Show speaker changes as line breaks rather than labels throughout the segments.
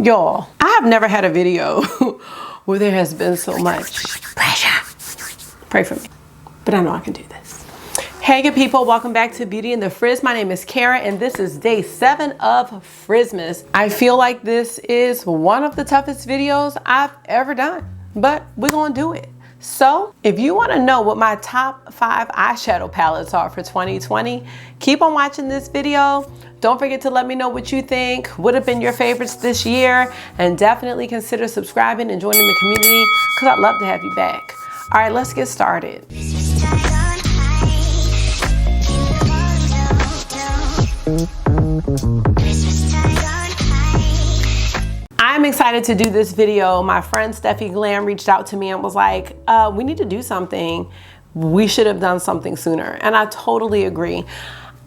Y'all, I have never had a video where there has been so much pressure. Pray for me, but I know I can do this. Hey good people, welcome back to Beauty and the Frizz. My name is Kara and this is day 7 of FRIZZMAS. I feel like this is one of the toughest videos I've ever done, but we're gonna do it. So if you want to know what my top 5 eyeshadow palettes are for 2020, keep on watching this video. Don't forget to let me know what you think, what have been your favorites this year, and definitely consider subscribing and joining the community because I'd love to have you back. All right, let's get started. I'm excited to do this video. My friend Stephi Glam reached out to me and was like, we need to do something. We should have done something sooner. And I totally agree.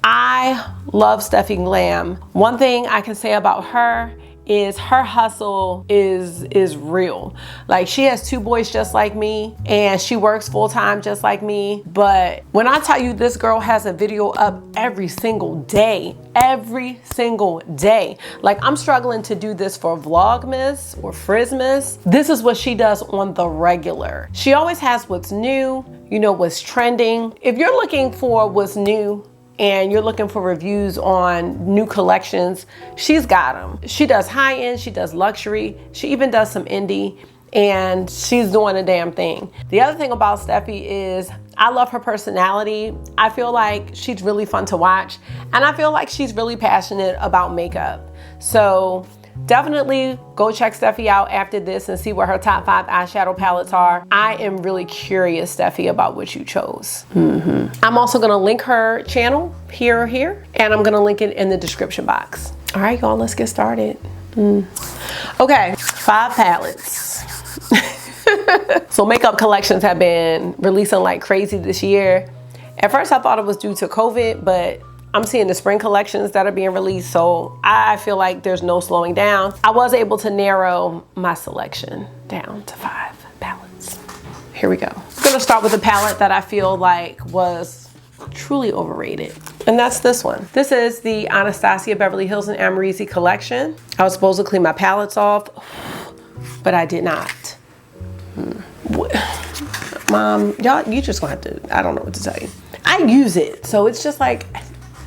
I love Stephi Glam. One thing I can say about her is her hustle is real. Like, she has 2 boys just like me and she works full-time just like me. But when I tell you this girl has a video up every single day, like I'm struggling to do this for Vlogmas or FRIZZMAS. This is what she does on the regular. She always has what's new, you know, what's trending. If you're looking for what's new and you're looking for reviews on new collections, she's got them. She does high-end, she does luxury, she even does some indie, and she's doing a damn thing. The other thing about Steffi is I love her personality. I feel like she's really fun to watch, and I feel like she's really passionate about makeup. So definitely go check Steffi out after this and see what her top 5 eyeshadow palettes are. I am really curious, Steffi, about what you chose. I'm also gonna link her channel here or here, and I'm gonna link it in the description box. All right, y'all, let's get started. Okay, 5 palettes. So makeup collections have been releasing like crazy this year. At first I thought it was due to COVID, but I'm seeing the spring collections that are being released, so I feel like there's no slowing down. I was able to narrow my selection down to 5 palettes. Here we go. I'm gonna start with a palette that I feel like was truly overrated, and that's this one. This is the Anastasia Beverly Hills and Amrezy collection. I was supposed to clean my palettes off, but I did not. Mom, y'all, you just gonna have to, I don't know what to tell you. I use it, so it's just like,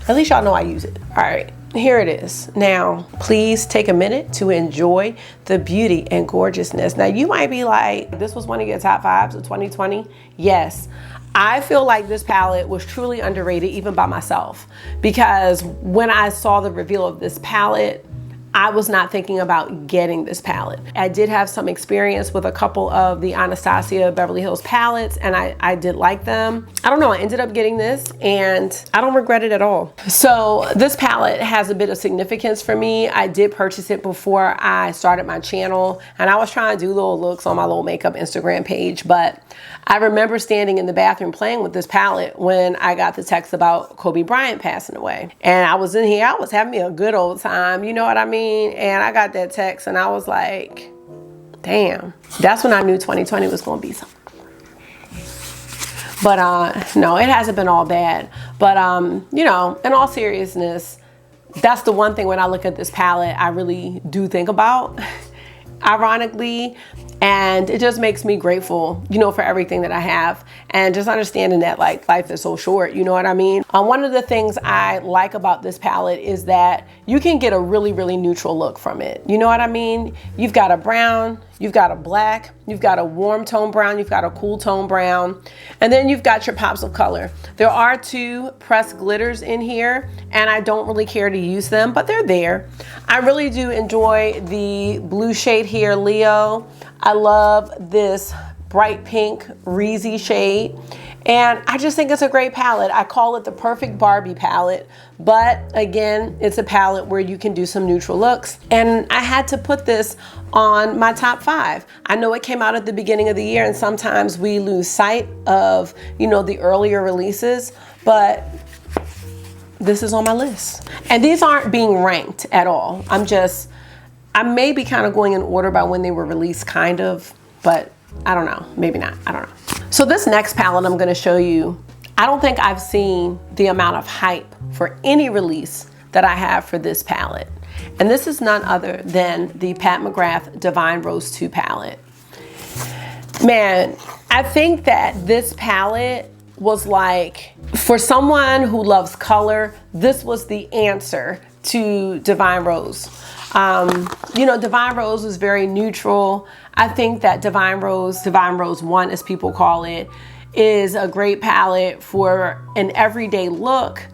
at least y'all know I use it. All right, here it is. Now, please take a minute to enjoy the beauty and gorgeousness. Now, you might be like, this was one of your top 5s of 2020. Yes, I feel like this palette was truly underrated even by myself, because when I saw the reveal of this palette, I was not thinking about getting this palette. I did have some experience with a couple of the Anastasia Beverly Hills palettes, and I did like them. I don't know, I ended up getting this and I don't regret it at all. So this palette has a bit of significance for me. I did purchase it before I started my channel, and I was trying to do little looks on my little makeup Instagram page, but I remember standing in the bathroom playing with this palette when I got the text about Kobe Bryant passing away. And I was in here, I was having me a good old time, you know what I mean? And I got that text and I was like, damn, that's when I knew 2020 was gonna be something. But no, it hasn't been all bad. But you know, in all seriousness, that's the one thing when I look at this palette, I really do think about, ironically. And it just makes me grateful, you know, for everything that I have, and just understanding that like life is so short, you know what I mean? One of the things I like about this palette is that you can get a really, really neutral look from it. You know what I mean? You've got a brown, you've got a black, you've got a warm tone brown, you've got a cool tone brown, and then you've got your pops of color. There are 2 pressed glitters in here, and I don't really care to use them, but they're there. I really do enjoy the blue shade here, Leo. I love this bright pink Reezy shade, and I just think it's a great palette. I call it the perfect Barbie palette, but again, it's a palette where you can do some neutral looks, and I had to put this on my top 5. I know it came out at the beginning of the year, and sometimes we lose sight of, you know, the earlier releases, but this is on my list. And these aren't being ranked at all. I may be kind of going in order by when they were released, kind of, but I don't know, maybe not, I don't know. So this next palette I'm gonna show you, I don't think I've seen the amount of hype for any release that I have for this palette. And this is none other than the Pat McGrath Divine Rose 2 palette. Man, I think that this palette was like, for someone who loves color, this was the answer to Divine Rose. You know, Divine Rose was very neutral. I think that Divine Rose 1 as people call it, is a great palette for an everyday look.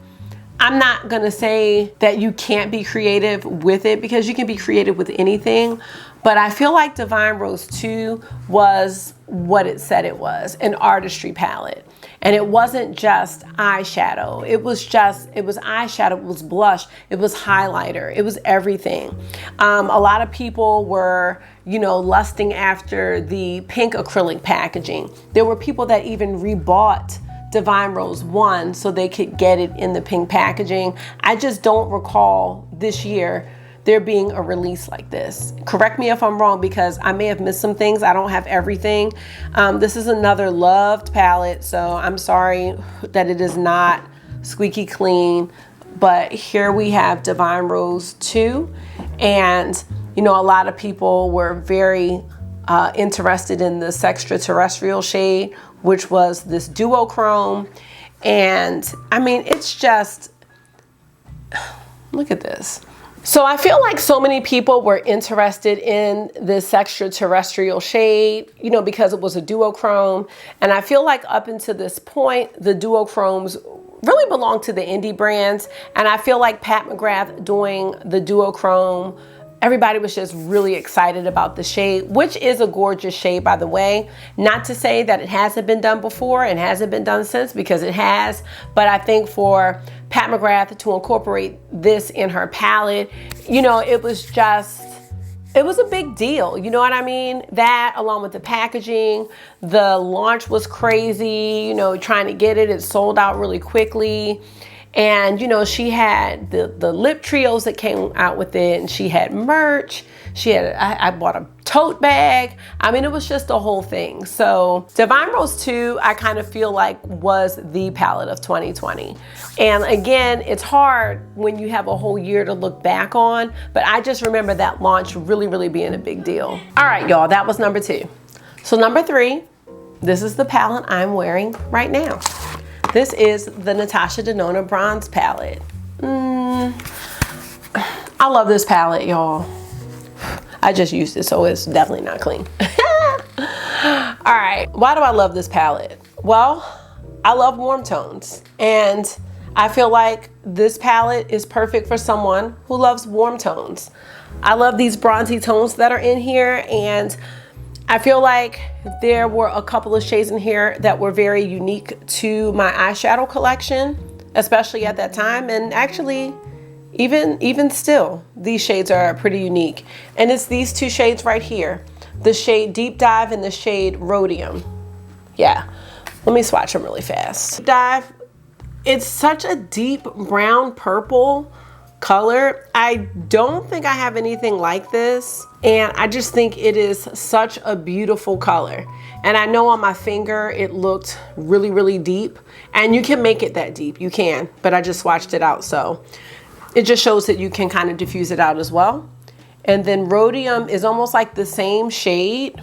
I'm not gonna say that you can't be creative with it, because you can be creative with anything, but I feel like Divine Rose 2 was what it said it was, an artistry palette. And it wasn't just eyeshadow. It was eyeshadow, it was blush, it was highlighter, it was everything. A lot of people were, you know, lusting after the pink acrylic packaging. There were people that even rebought Divine Rose 1 so they could get it in the pink packaging. I just don't recall this year there being a release like this. Correct me if I'm wrong, because I may have missed some things. I don't have everything. This is another loved palette, so I'm sorry that it is not squeaky clean, but here we have Divine Rose 2, and you know, a lot of people were very interested in this extraterrestrial shade, which was this duochrome. And I mean, it's just, look at this. So I feel like so many people were interested in this extraterrestrial shade, you know, because it was a duochrome. And I feel like up until this point, the duochromes really belong to the indie brands. And I feel like Pat McGrath doing the duochrome, everybody was just really excited about the shade, which is a gorgeous shade, by the way. Not to say that it hasn't been done before and hasn't been done since, because it has. But I think for Pat McGrath to incorporate this in her palette, you know, it was a big deal. You know what I mean? That, along with the packaging, the launch was crazy, you know, trying to get it. It sold out really quickly. And, you know, she had the lip trios that came out with it, and she had merch. She had, I bought a tote bag. I mean, it was just a whole thing. So Divine Rose 2, I kind of feel like was the palette of 2020. And again, it's hard when you have a whole year to look back on, but I just remember that launch really, really being a big deal. All right, y'all, that was number 2. So number 3, this is the palette I'm wearing right now. This is the Natasha Denona Bronze palette. I love this palette, y'all. I just used it, so it's definitely not clean. All right, why do I love this palette? Well, I love warm tones, and I feel like this palette is perfect for someone who loves warm tones. I love these bronzy tones that are in here, and I feel like there were a couple of shades in here that were very unique to my eyeshadow collection, especially at that time. And actually, even still, these shades are pretty unique. And it's these 2 shades right here, the shade Deep Dive and the shade Rhodium. Yeah, let me swatch them really fast. Deep Dive, it's such a deep brown purple color. I don't think I have anything like this, and I just think it is such a beautiful color. And I know on my finger it looked really, really deep, and you can make it that deep, you can, but I just swatched it out, so it just shows that you can kind of diffuse it out as well. And then Rhodium is almost like the same shade,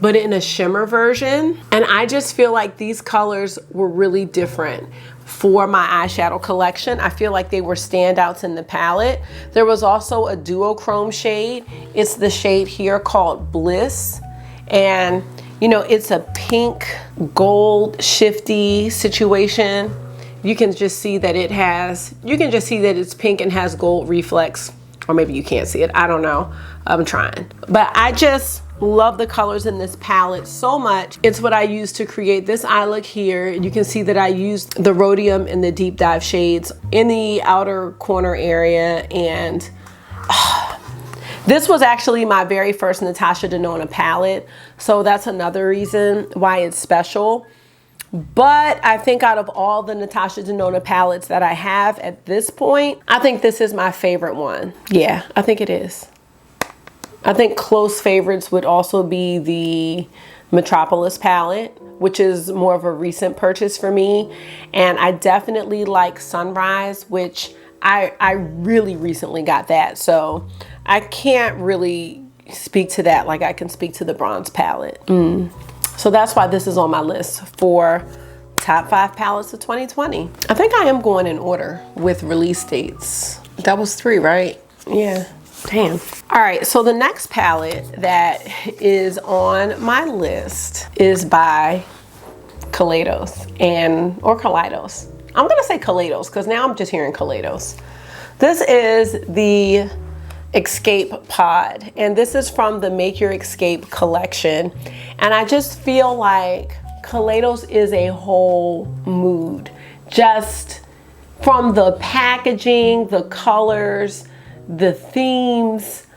but in a shimmer version. And I just feel like these colors were really different for my eyeshadow collection. I feel like they were standouts in the palette. There was also a duochrome shade. It's the shade here called Bliss. And you know, it's a pink gold shifty situation. You can just see that it has, you can just see that it's pink and has gold reflex, or maybe you can't see it, I don't know, I'm trying. But I just love the colors in this palette so much. It's what I used to create this eye look here. You can see that I used the Rhodium and the Deep Dive shades in the outer corner area. And this was actually my very first Natasha Denona palette. So that's another reason why it's special. But I think out of all the Natasha Denona palettes that I have at this point, I think this is my favorite one. Yeah, I think it is. I think close favorites would also be the Metropolis palette, which is more of a recent purchase for me. And I definitely like Sunrise, which I really recently got that, so I can't really speak to that like I can speak to the bronze palette. So that's why this is on my list for top 5 palettes of 2020. I think I am going in order with release dates. That was 3, right? Yeah, damn. All right, so the next palette that is on my list is by Kaleidos or Kaleidos. I'm gonna say Kaleidos because now I'm just hearing Kaleidos. This is the Escape Pod, and this is from the Make Your Escape collection. And I just feel like Kaleidos is a whole mood. Just from the packaging, the colors, the themes.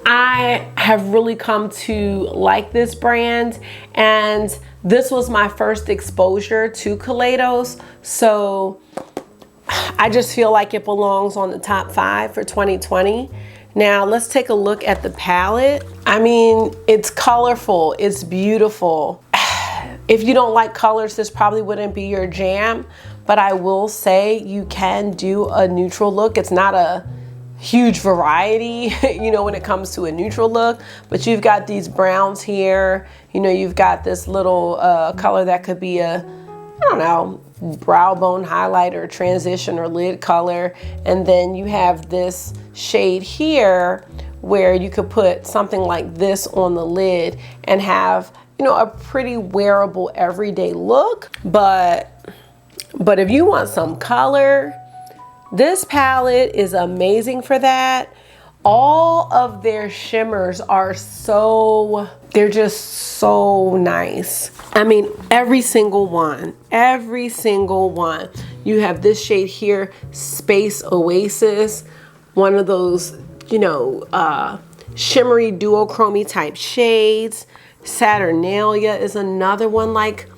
I have really come to like this brand, and this was my first exposure to Kaleidos, so I just feel like it belongs on the top 5 for 2020. Now let's take a look at the palette. I mean, it's colorful, it's beautiful. If you don't like colors, this probably wouldn't be your jam, but I will say you can do a neutral look. It's not a huge variety, you know, when it comes to a neutral look, but you've got these browns here, you know, you've got this little color that could be a, I don't know, brow bone highlighter, transition, or lid color, and then you have this shade here where you could put something like this on the lid and have, you know, a pretty wearable everyday look. But if you want some color, this palette is amazing for that. All of their shimmers are they're just so nice. I mean, every single one. You have this shade here, Space Oasis, one of those, you know, shimmery duochromy type shades. Saturnalia is another one. Like,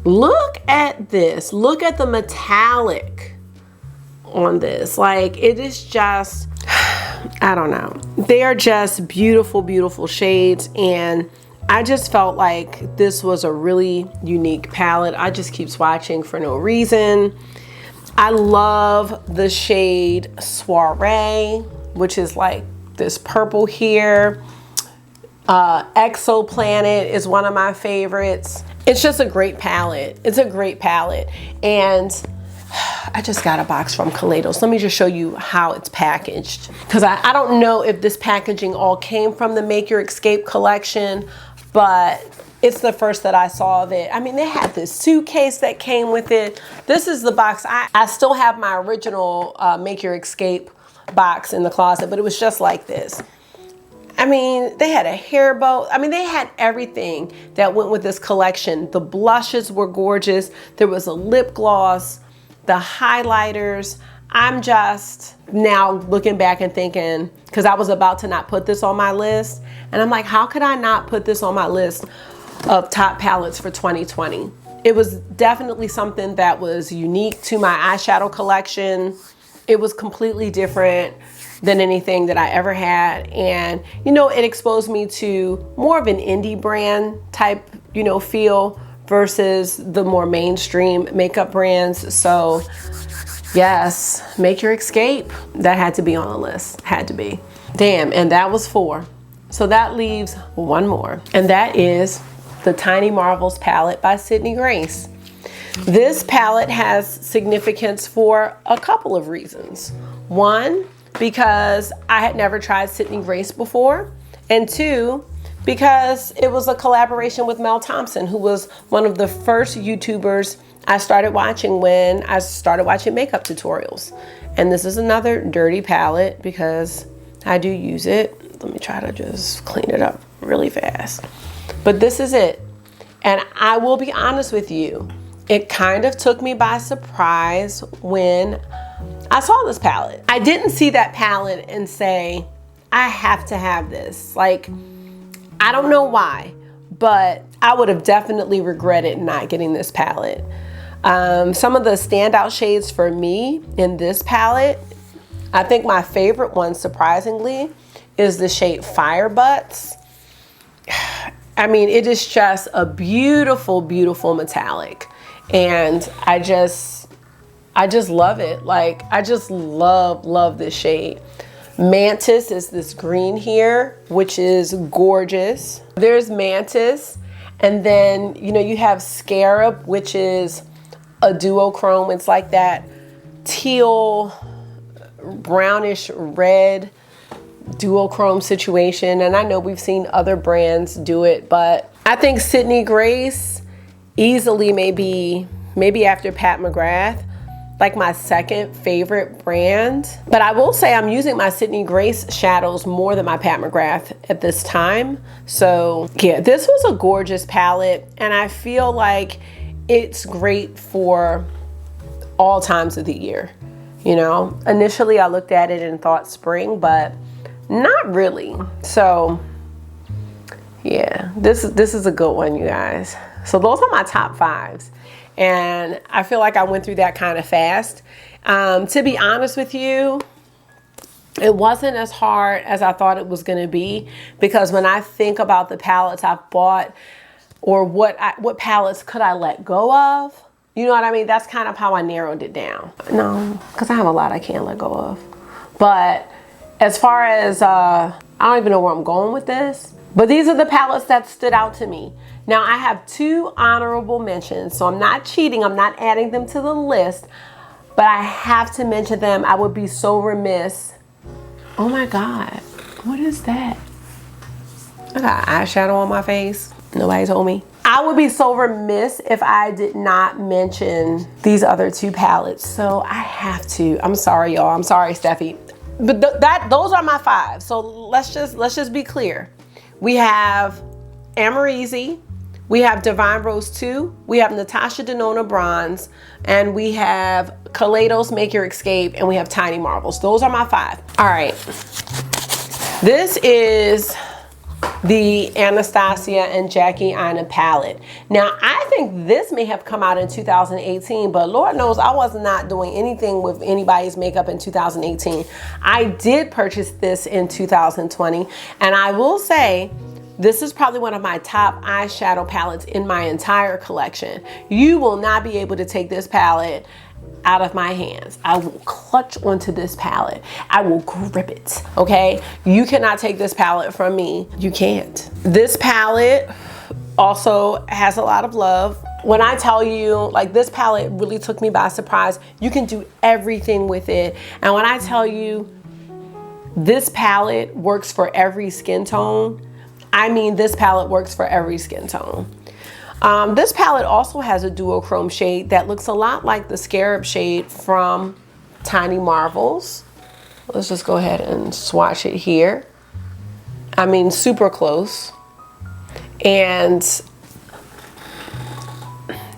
look at this. Look at the metallic on this. Like, it is just, I don't know. They are just beautiful, beautiful shades, and I just felt like this was a really unique palette. I just keep swatching for no reason. I love the shade Soiree, which is like this purple here. Exoplanet is one of my favorites. It's just a great palette. It's a great palette. And I just got a box from Kaleidos. Let me just show you how it's packaged, because I don't know if this packaging all came from the Make Your Escape collection, but it's the first that I saw of it. I mean, they had this suitcase that came with it. This is the box. I still have my original Make Your Escape box in the closet, but it was just like this. I mean, they had a hair bow. I mean, they had everything that went with this collection. The blushes were gorgeous. There was a lip gloss, the highlighters. I'm just now looking back and thinking, because I was about to not put this on my list, and I'm like, how could I not put this on my list of top palettes for 2020? It was definitely something that was unique to my eyeshadow collection. It was completely different than anything that I ever had, and you know, it exposed me to more of an indie brand type, you know, feel versus the more mainstream makeup brands. So yes, Make Your Escape, that had to be on the list, had to be. Damn, and that was 4. So that leaves 1 more, and that is the Tiny Marvels palette by Sydney Grace. This palette has significance for a couple of reasons. 1, because I had never tried Sydney Grace before, and 2, because it was a collaboration with Mel Thompson, who was one of the first YouTubers I started watching when I started watching makeup tutorials. And this is another dirty palette because I do use it. Let me try to just clean it up really fast. But this is it. And I will be honest with you, it kind of took me by surprise when I saw this palette. I didn't see that palette and say, I have to have this. Like, I don't know why, but I would have definitely regretted not getting this palette. Some of the standout shades for me in this palette, I think my favorite one, surprisingly, is the shade Fire Butts. I mean, it is just a beautiful, beautiful metallic. And I I just love it. Like, I just love this shade. Mantis is this green here, which is gorgeous. There's Mantis, and then, you know, you have Scarab, which is a duochrome. It's like that teal, brownish red duochrome situation. And I know we've seen other brands do it, but I think Sydney Grace easily maybe after Pat McGrath, like my second favorite brand. But I will say I'm using my Sydney Grace shadows more than my Pat McGrath at this time. So yeah, this was a gorgeous palette, and I feel like it's great for all times of the year. You know, initially I looked at it and thought spring, but not really. So yeah, this is a good one, you guys. So those are my top 5s. And I feel like I went through that kind of fast. To be honest with you, it wasn't as hard as I thought it was gonna be, because when I think about the palettes I've bought, or what palettes could I let go of, you know what I mean? That's kind of how I narrowed it down. No, because I have a lot I can't let go of. But as far as, I don't even know where I'm going with this, but these are the palettes that stood out to me. Now I have 2 honorable mentions, so I'm not cheating, I'm not adding them to the list, but I have to mention them. I would be so remiss. Oh my God, what is that? I got eyeshadow on my face. Nobody told me. I would be so remiss if I did not mention these other 2 palettes. So I have to. I'm sorry, y'all. I'm sorry, Steffi. But those are my 5. So let's just be clear. We have Amrezy, we have Divine Rose 2, we have Natasha Denona Bronze, and we have Kaleidos Make Your Escape, and we have Tiny Marbles. Those are my 5. All right. This is the Anastasia and Jackie Aina palette. Now, I think this may have come out in 2018, but Lord knows I was not doing anything with anybody's makeup in 2018. I did purchase this in 2020, and I will say, this is probably one of my top eyeshadow palettes in my entire collection. You will not be able to take this palette out of my hands. I will clutch onto this palette. I will grip it, okay? You cannot take this palette from me. You can't. This palette also has a lot of love. When I tell you, like, this palette really took me by surprise. You can do everything with it. And when I tell you this palette works for every skin tone, I mean, this palette works for every skin tone. This palette also has a duochrome shade that looks a lot like the Scarab shade from Tiny Marvels. Let's just go ahead and swatch it here. I mean, super close. And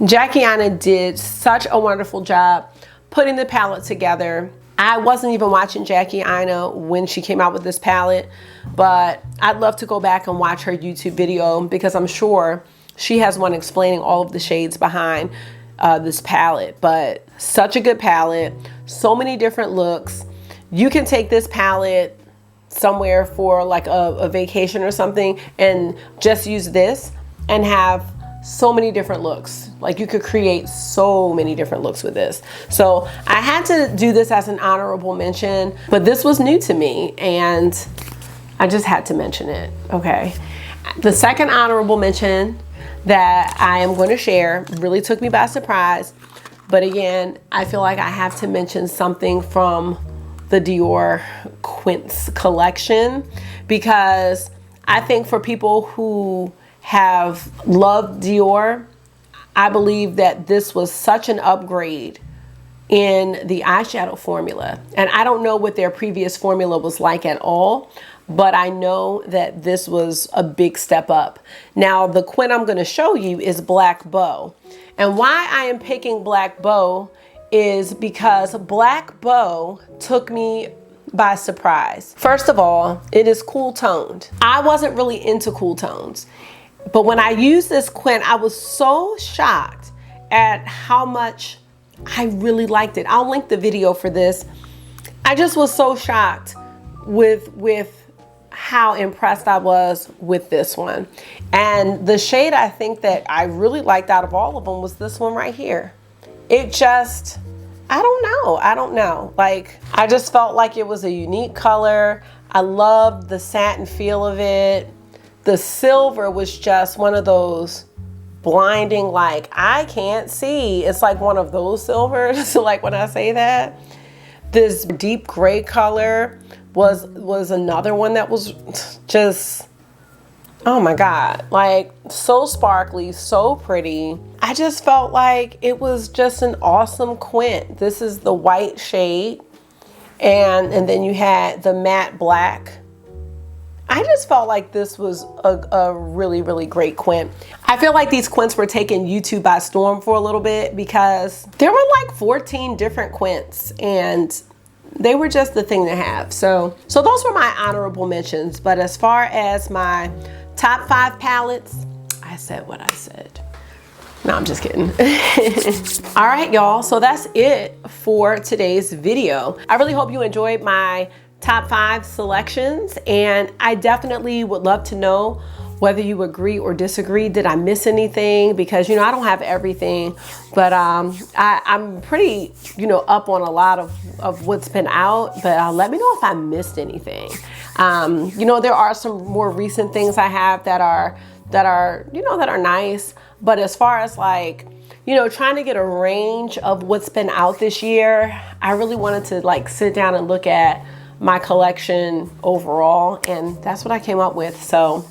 Jackie Aina did such a wonderful job putting the palette together. I wasn't even watching Jackie Aina when she came out with this palette, but I'd love to go back and watch her YouTube video, because I'm sure she has one explaining all of the shades behind this palette. But such a good palette, so many different looks. You can take this palette somewhere for like a vacation or something and just use this and have so many different looks. Like, you could create so many different looks with this. So I had to do this as an honorable mention, but this was new to me and I just had to mention it, okay? The second honorable mention that I am going to share really took me by surprise, but again, I feel like I have to mention something from the Dior Quince collection, because I think for people who have loved Dior, I believe that this was such an upgrade in the eyeshadow formula. And I don't know what their previous formula was like at all, but I know that this was a big step up. Now, the Quinn I'm gonna show you is Black Bow. And why I am picking Black Bow is because Black Bow took me by surprise. First of all, it is cool toned. I wasn't really into cool tones, but when I used this Quinn, I was so shocked at how much I really liked it. I'll link the video for this. I just was so shocked with how impressed I was with this one. And the shade I think that I really liked out of all of them was this one right here. It just I don't know. Like, I just felt like it was a unique color. I loved the satin feel of it. The silver was just one of those blinding, like, I can't see. It's like one of those silvers. So like when I say that, this deep gray color was another one that was just, oh my God, like so sparkly, so pretty. I just felt like it was just an awesome quint. This is the white shade, and then you had the matte black. I just felt like this was a really, really great quint. I feel like these quints were taking YouTube by storm for a little bit because there were like 14 different quints and they were just the thing to have. So those were my honorable mentions. But as far as my top 5 palettes, I said what I said. No, I'm just kidding. All right, y'all. So that's it for today's video. I really hope you enjoyed my top 5 selections, and I definitely would love to know whether you agree or disagree. Did I miss anything? Because, you know, I don't have everything, but I'm pretty, you know, up on a lot of what's been out, but let me know if I missed anything. You know, there are some more recent things I have that are, you know, that are nice, but as far as like, you know, trying to get a range of what's been out this year, I really wanted to like sit down and look at my collection overall, and that's what I came up with. So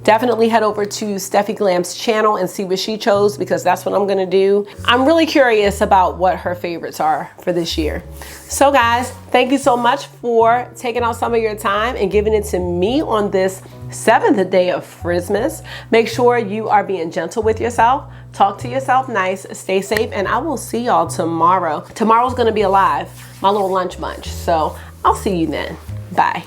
definitely head over to Stephi Glam's channel and see what she chose, because that's what I'm gonna do. I'm really curious about what her favorites are for this year. So guys, thank you so much for taking out some of your time and giving it to me on this 7th day of FRIZZMAS. Make sure you are being gentle with yourself, talk to yourself nice, stay safe, and I will see y'all tomorrow. Tomorrow's gonna be a live, my little lunch munch. So I'll see you then. Bye.